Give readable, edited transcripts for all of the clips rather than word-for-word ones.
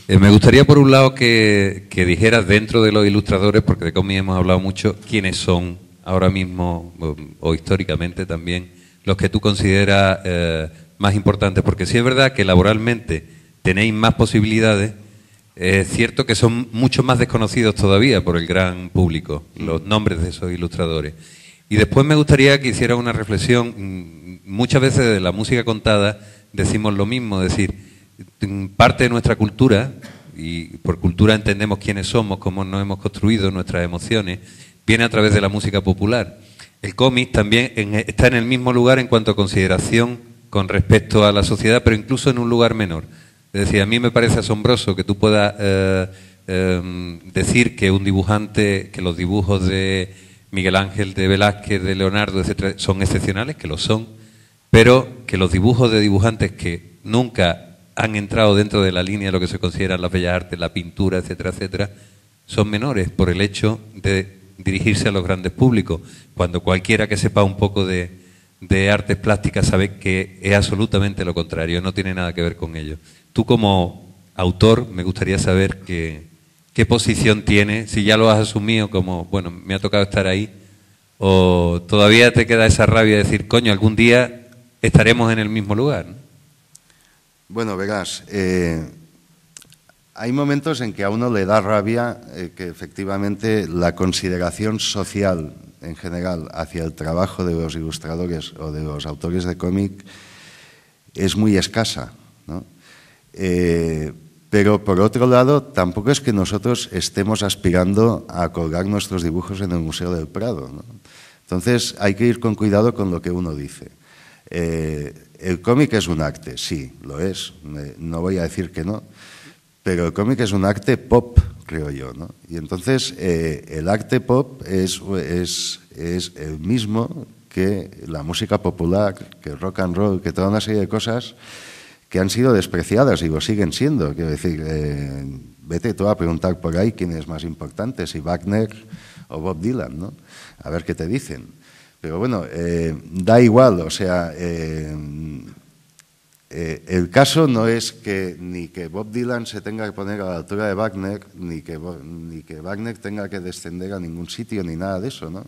Me gustaría, por un lado, que dijeras dentro de los ilustradores, porque de cómic hemos hablado mucho, quiénes son ahora mismo o históricamente también los que tú consideras más importantes, porque sí es verdad que laboralmente tenéis más posibilidades, es cierto que son mucho más desconocidos todavía por el gran público, los nombres de esos ilustradores. Y después me gustaría que hiciera una reflexión. Muchas veces de la música contada decimos lo mismo, es decir, parte de nuestra cultura, y por cultura entendemos quiénes somos, cómo nos hemos construido, nuestras emociones, viene a través de la música popular. El cómic también está en el mismo lugar en cuanto a consideración con respecto a la sociedad, pero incluso en un lugar menor. Es decir, a mí me parece asombroso que tú puedas decir que un dibujante, que los dibujos de Miguel Ángel, de Velázquez, de Leonardo, etcétera, son excepcionales, que lo son, pero que los dibujos de dibujantes que nunca han entrado dentro de la línea de lo que se consideran las bellas artes, la pintura, etcétera, etcétera, son menores por el hecho de dirigirse a los grandes públicos, cuando cualquiera que sepa un poco de artes plásticas sabe que es absolutamente lo contrario, no tiene nada que ver con ello. Tú como autor me gustaría saber qué posición tienes, si ya lo has asumido como, bueno, me ha tocado estar ahí, o todavía te queda esa rabia de decir, coño, algún día estaremos en el mismo lugar, ¿no? Bueno, verás, hay momentos en que a uno le da rabia que efectivamente la consideración social en general hacia el trabajo de los ilustradores o de los autores de cómic es muy escasa, ¿no? Pero por otro lado, tampoco es que nosotros estemos aspirando a colgar nuestros dibujos en el Museo del Prado, ¿no? Entonces hay que ir con cuidado con lo que uno dice. El cómic es un arte, sí, lo es, no voy a decir que no, pero el cómic es un arte pop, creo yo, ¿no? Y entonces el arte pop es el mismo que la música popular, que el rock and roll, que toda una serie de cosas que han sido despreciadas y lo siguen siendo. Quiero decir, vete tú a preguntar por ahí quién es más importante, si Wagner o Bob Dylan, ¿no? A ver qué te dicen. Pero bueno, da igual, o sea, el caso no es que ni que Bob Dylan se tenga que poner a la altura de Wagner, ni que Wagner tenga que descender a ningún sitio, ni nada de eso, ¿no?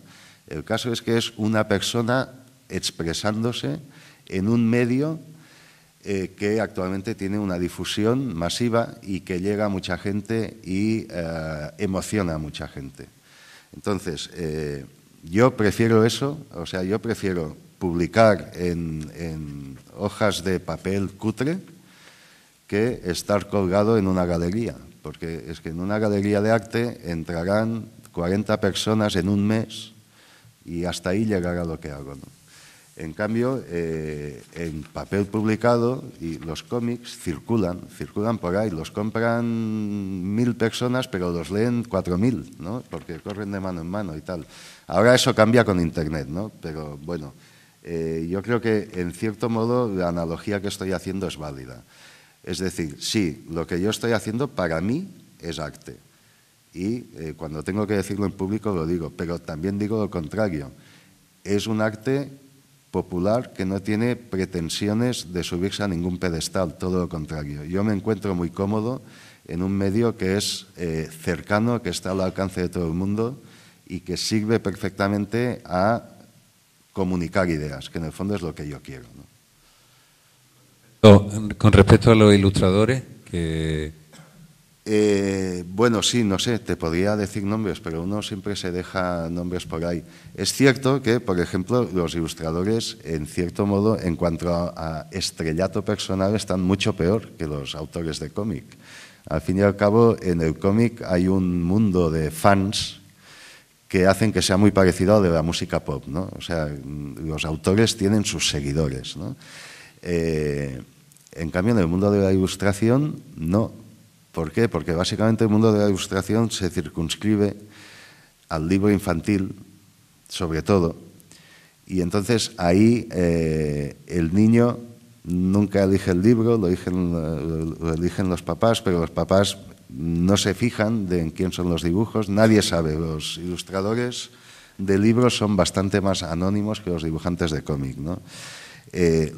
El caso es que es una persona expresándose en un medio que actualmente tiene una difusión masiva y que llega a mucha gente y emociona a mucha gente. Entonces, yo prefiero eso, o sea, yo prefiero publicar en hojas de papel cutre que estar colgado en una galería, porque es que en una galería de arte entrarán 40 personas en un mes y hasta ahí llegará lo que hago, ¿no? En cambio, en papel publicado, y los cómics circulan por ahí, los compran 1000 personas, pero los leen 4000, ¿no? Porque corren de mano en mano y tal. Ahora eso cambia con Internet, ¿no? Pero bueno, yo creo que en cierto modo la analogía que estoy haciendo es válida. Es decir, sí, lo que yo estoy haciendo para mí es arte. Y cuando tengo que decirlo en público lo digo, pero también digo lo contrario. Es un arte popular que no tiene pretensiones de subirse a ningún pedestal, todo lo contrario. Yo me encuentro muy cómodo en un medio que es cercano, que está al alcance de todo el mundo y que sirve perfectamente a comunicar ideas, que en el fondo es lo que yo quiero, ¿no? Con respecto a los ilustradores, que... bueno, sí, no sé, te podría decir nombres, pero uno siempre se deja nombres por ahí. Es cierto que, por ejemplo, los ilustradores, en cierto modo, en cuanto a estrellato personal, están mucho peor que los autores de cómic. Al fin y al cabo, en el cómic hay un mundo de fans que hacen que sea muy parecido al de la música pop, ¿no? O sea, los autores tienen sus seguidores, ¿no? En cambio, en el mundo de la ilustración, no. ¿Por qué? Porque básicamente el mundo de la ilustración se circunscribe al libro infantil, sobre todo, y entonces ahí el niño nunca elige el libro, lo eligen los papás, pero los papás no se fijan en quién son los dibujos, nadie sabe. Los ilustradores de libros son bastante más anónimos que los dibujantes de cómic, ¿no?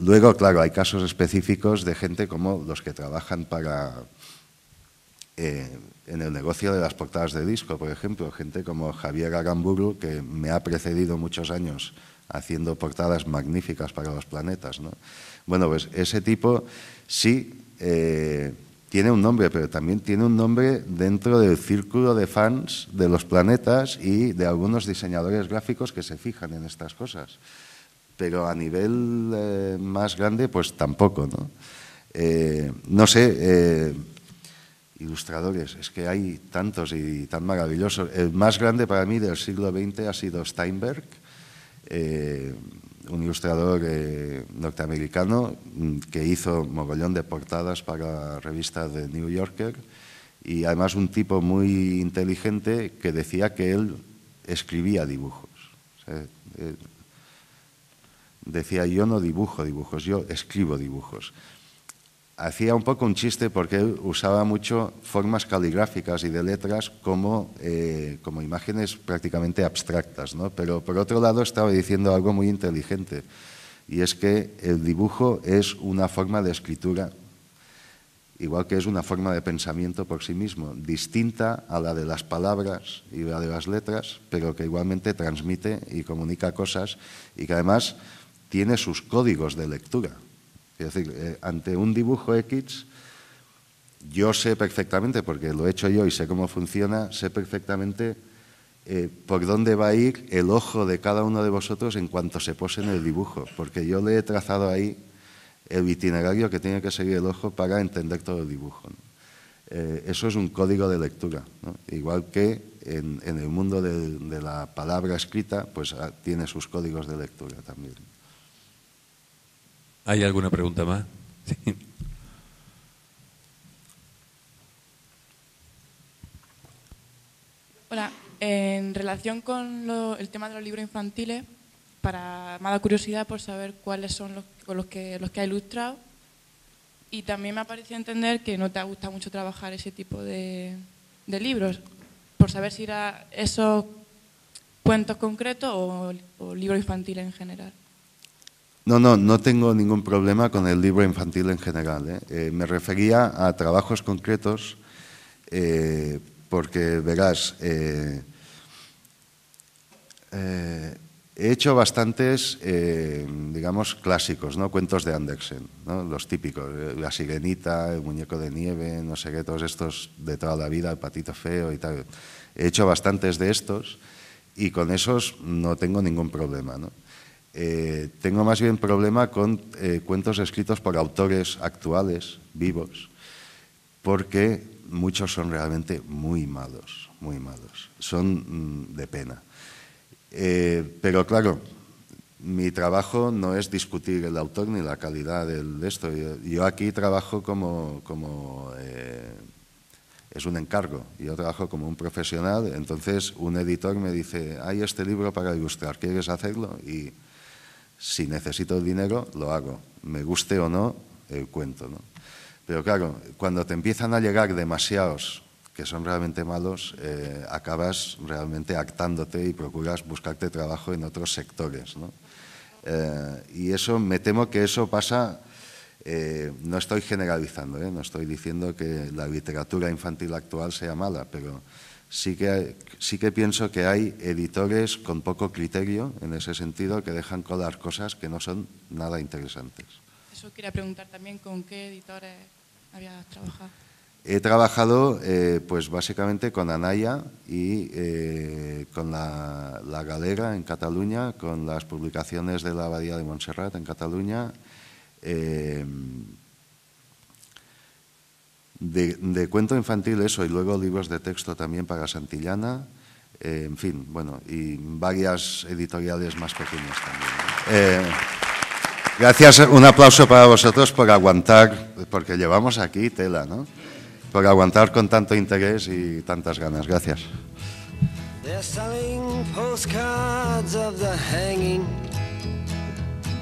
Luego, claro, hay casos específicos de gente como los que trabajan para en el negocio de las portadas de disco, por ejemplo, gente como Javier Aramburu, que me ha precedido muchos años haciendo portadas magníficas para los planetas, ¿no? Bueno, pues ese tipo sí tiene un nombre, pero también tiene un nombre dentro del círculo de fans de los planetas y de algunos diseñadores gráficos que se fijan en estas cosas. Pero a nivel más grande, pues tampoco, ¿no? No sé, ilustradores, es que hay tantos y tan maravillosos. El más grande para mí del siglo XX ha sido Steinberg, un ilustrador norteamericano que hizo mogollón de portadas para revistas de New Yorker y además un tipo muy inteligente que decía que él escribía dibujos. O sea, decía, yo no dibujo dibujos, yo escribo dibujos. Hacía un poco un chiste porque él usaba mucho formas caligráficas y de letras como imágenes prácticamente abstractas, ¿no? Pero por otro lado estaba diciendo algo muy inteligente y es que el dibujo es una forma de escritura, igual que es una forma de pensamiento por sí mismo, distinta a la de las palabras y la de las letras, pero que igualmente transmite y comunica cosas y que además tiene sus códigos de lectura. Es decir, ante un dibujo X, yo sé perfectamente, porque lo he hecho yo y sé cómo funciona, sé perfectamente por dónde va a ir el ojo de cada uno de vosotros en cuanto se pose en el dibujo, porque yo le he trazado ahí el itinerario que tiene que seguir el ojo para entender todo el dibujo, ¿no? Eso es un código de lectura, ¿no? Igual que en el mundo de la palabra escrita, pues tiene sus códigos de lectura también. ¿Hay alguna pregunta más? Sí. Hola, en relación con el tema de los libros infantiles, me ha dado curiosidad por saber cuáles son los que ha ilustrado y también me ha parecido entender que no te ha gustado mucho trabajar ese tipo de libros, por saber si era esos cuentos concretos o libros infantiles en general. No tengo ningún problema con el libro infantil en general, ¿eh? Me refería a trabajos concretos porque, verás, he hecho bastantes, digamos, clásicos, ¿no? Cuentos de Andersen, ¿no? Los típicos, La Sirenita, El Muñeco de Nieve, no sé qué, todos estos de toda la vida, El Patito Feo y tal. He hecho bastantes de estos y con esos no tengo ningún problema, ¿no? Tengo más bien problema con cuentos escritos por autores actuales, vivos, porque muchos son realmente muy malos, son de pena. Pero claro, mi trabajo no es discutir el autor ni la calidad de esto. Yo aquí trabajo como es un encargo, yo trabajo como un profesional, entonces un editor me dice, hay este libro para ilustrar, ¿quieres hacerlo? Y si necesito el dinero, lo hago, me guste o no el cuento, ¿no? Pero claro, cuando te empiezan a llegar demasiados que son realmente malos, acabas realmente actándote y procuras buscarte trabajo en otros sectores, ¿no? Y eso, me temo que eso pasa, no estoy generalizando, no estoy diciendo que la literatura infantil actual sea mala, pero sí que pienso que hay editores con poco criterio en ese sentido que dejan colar cosas que no son nada interesantes. Eso quería preguntar también, ¿con qué editores habías trabajado? He trabajado pues básicamente con Anaya y con la Galera en Cataluña, con las publicaciones de la Abadía de Montserrat en Cataluña, de cuento infantil eso, y luego libros de texto también para Santillana, en fin, bueno, y varias editoriales más pequeñas también, ¿no? Gracias, un aplauso para vosotros por aguantar, porque llevamos aquí tela, ¿no? Por aguantar con tanto interés y tantas ganas. Gracias. They're selling postcards of the hanging.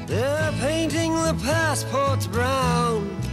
They're painting the passports brown.